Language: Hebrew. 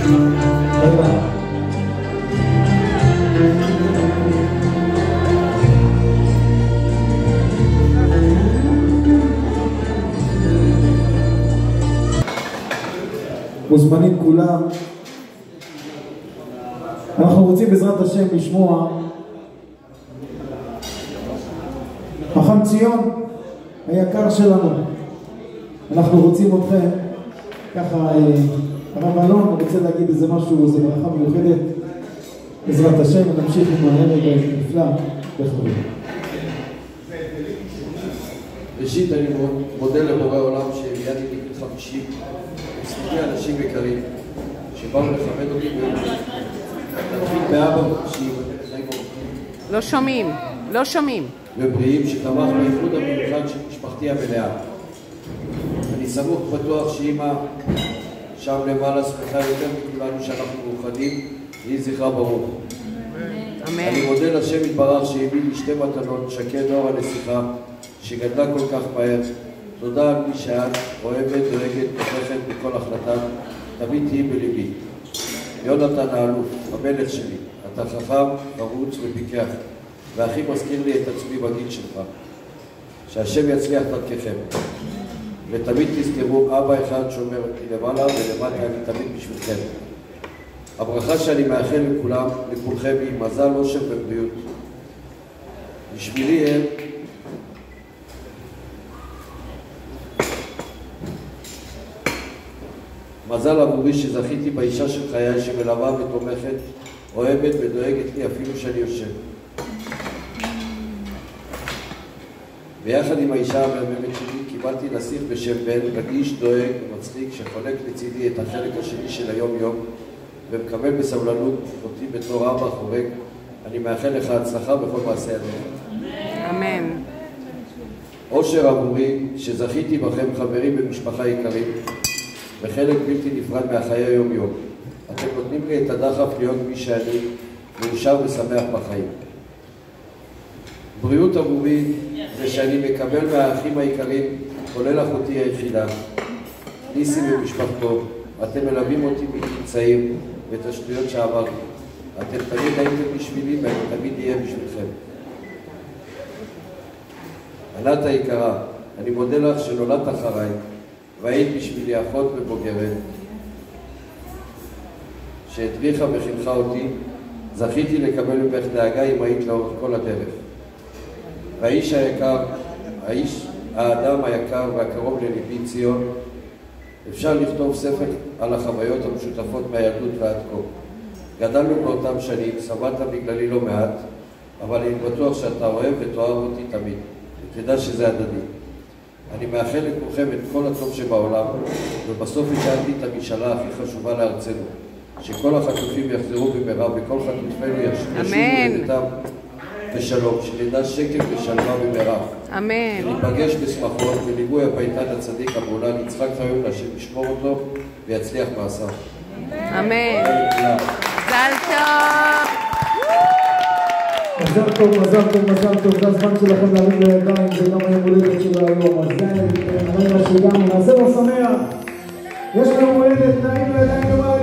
תודה. מוזמנים כולם. אנחנו רוצים בעזרת השם לשמוע חכם ציון היקר שלנו, אנחנו רוצים אתכם ככה. הרב אלון רוצה להגיד איזה משהו, איזה ברכה מיוחדת בעזרת השם, ונמשיך עם הערב הנפלא בכבוד. ראשית אני מודה לבורא עולם שהביאני לגיל 50 וסביבי אנשים יקרים שבאו לכבד אותי ולהתחיל באבא לא שומעים, לא שומעים. ובריאים שתמך באיחוד המיוחד של משפחתי המלאה. אני סמוך בטוח שאמא שם למעלה שמחה יותר מכולנו שאנחנו מאוחדים, יהי זכרה ברוך. אמן. אני מודה לשם יתברך שהביא לי שתי מתנות, שקד אור הנסיכה שגדלה כל כך מהר. תודה על מי שאת אוהבת, דואגת, תומכת בכל החלטה, תמיד תהיי בליבי. יונתן האלוף, המלך שלי, אתה חכם, חרוץ ופיקח, והכי מזכיר לי את עצמי בגיל שלך. שהשם יצליח דרככם, ותמיד תזכרו, אבא אחד שומר אותי למעלה ולמטה, אני תמיד בשבילכם. הברכה שאני מאחל לכולכם היא מזל, אושר ובריאות. בשבילי הם מזל עבורי שזכיתי באישה של חיי שמלווה ותומכת, אוהבת ודואגת לי אפילו שאני יושב. ויחד עם האישה המהממת שלי קיבלתי נסיך בשם בן, רגיש, דואג ומצחיק שחולק לצידי את החלק השני של היום-יום ומקבל בסבלנות אותי בתור אבא חורג. אני מאחל לך הצלחה בכל מעשה הדרך. אמן. אושר עבורי שזכיתי בכם חברים במשפחה יקרים וחלק בלתי נפרד מהחיי היום-יום. אתם נותנים לי את הדחף להיות מי שאני, מאושר ושמח בחיים. בריאות עבורי זה שאני מקבל מהאחים העיקרים, כולל אחותי היחידה, ניסי ומשפחתו. אתם מלווים אותי מגיל צעיר ואת השטויות שעברתי. אתם תמיד הייתם בשבילי ואני תמיד אהיה בשבילכם. ענת היקרה, אני מודה לך שנולדת אחריי והיית בשבילי אחות ובוגרת שהדריכה וחינכה אותי. זכיתי לקבל ממך דאגה אמהית לאורך כל הדרך. והאיש היקר, האדם היקר והקרוב לליבי ציון, אפשר לכתוב ספר על החוויות המשותפות מהילדות ועד כה. גדלנו באותם שנים, סבלת בגללי לא מעט, אבל אני בטוח שאתה אוהב ותאהב אותי תמיד, ותדע שזה הדדי. אני מאחל לכולכם את כל הטוב שבעולם, ובסוף השאלתי את המשאלה הכי חשובה לארצנו, שכל החטופים יחזרו במהרה וכל חטופינו ישובו לביתם בשלום, שנדע שקט ושלווה במהרה. אמן. וניפגש בשמחות בליווי הפייטן הצדיק המהולל יצחק חיון, להשם ישמור אותו ויצליח מעשיו. אמן. מזל טוב. מזל טוב, מזל טוב, מזל טוב. זה הזמן שלכם להרים לידיים, זה גם היום הולדת של היום. אז זה, נעשה לו שמח. יש לנו הולדת, נעים לידיים.